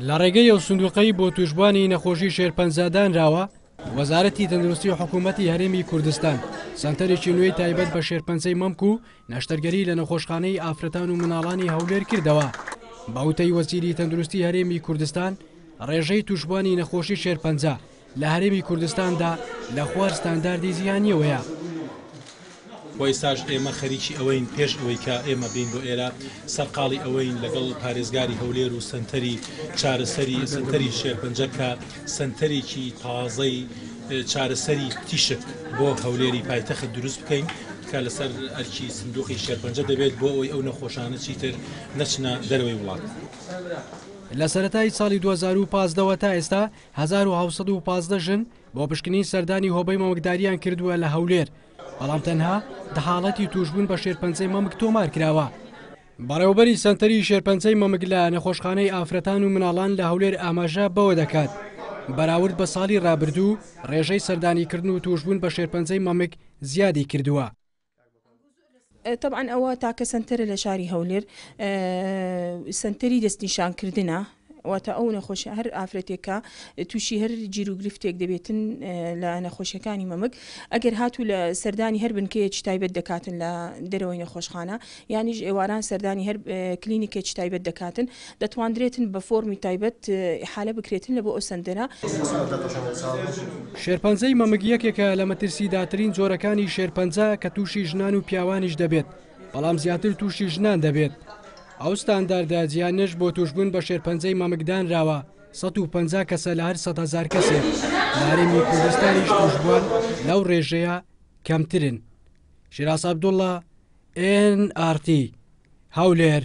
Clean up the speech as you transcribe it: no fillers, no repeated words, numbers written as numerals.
لە ڕێگەی ئەو سندوقەی بۆ توشبوانی نەخۆشی شێرپەنجەدانراوە وەزارەتی تەندروستی و حکوومەتی هەرێمی کوردستان سەنتەرێکی نوێی تایبەت بە شێرپەنجەی مەمک و نەشتەرگەری لە نەخۆشخانەی ئافرەتان و مناڵانی هەولێر کردەوە. بەوتەی وەزیری تەندروستی هەرێمی کوردستان ڕێژەی توشبوانی نەخۆشی شێرپەنجە لە هەرێمی کوردستاندا لە خوار ستانداردی زیانیەوەیە. بۆی ساژ ئێمە خەریکی ئەوەین پێش ئەوەی کە ئێمە بین بۆ ئێرە سەرقاڵی ئەوەین لەگەڵ پارێزگاری هەولێر و سنتەری چارەسەری سنتەری شێرپەنجە کە سنتەرێکی تازەی چارەسەری تیشک بۆ هەولێری پایتەخت دروست بکەین کە لەسەر ئەرکی سندوقی شێرپەنجە دەبێت بۆ ئەوەی ئەو نەخۆشانە چیتر نەچنە دەرەوەی وڵات. لە سەرەتای ساڵی 2015ەوە تا ئێستا 1715 ژن بۆ پشکنین سەردانی هۆبەی مەمەکداریان کردووە لە هەولێر، بەڵام تەنها دەحاڵەتی توشبوون بە شێرپەنجەی مەمک تۆمار کراوە. بەڕێوەبەری سەنتەری شێرپەنجەی مەمک لە نەخۆشخانەی ئافرەتان و مناڵان لە هەولێر ئاماژە بەوە دەکات بەراورد بە ساڵی ڕابردوو ڕێژەی سەردانیکردن و توشبوون بە شێرپەنجەی مەمک زیادی کردووە. طبعا ئەوە تاکە سنتەرە لە شاری هەولێر سنتەری دەستنیشانکردنە واتە ئەو نەخۆشی هەر ئافرەتێکە تووشی هەر جیروگرفتێک دەبێتن لە نەخۆشیەکانی مەمک ئەگەر هاتوو لە سەردانی هەر بنکەیەکی تایبەت دەکاتن لە دەرەوەی نەخۆشخانە یانیش ئێواران سەردانی هەر کلینیکێکی تایبەت دەکاتن دەتوانرێتن بە فۆرمی تایبەت حالە بکرێتن لە بۆ ئەو سندەرە. شێرپەنجەی مەمک یەکێکە لە مەترسیداترین جۆرەکانی شێرپەنجە کە تووشی ژنان و پیاوانیش دەبێت، بەڵام زیاتر تووشی ژنان دەبێت. ئەو ستانداردە جیانش بۆ توشبوون بە شێرپەنجەی مەمکدانراوە 150 کەسە لە هەر 100,000 کەسێک. لە هەرێمی کوردستانیش توشبووان لەو ڕێژەیە کەمترن. شیراز عەبدوڵڵا، NRT هەولێر.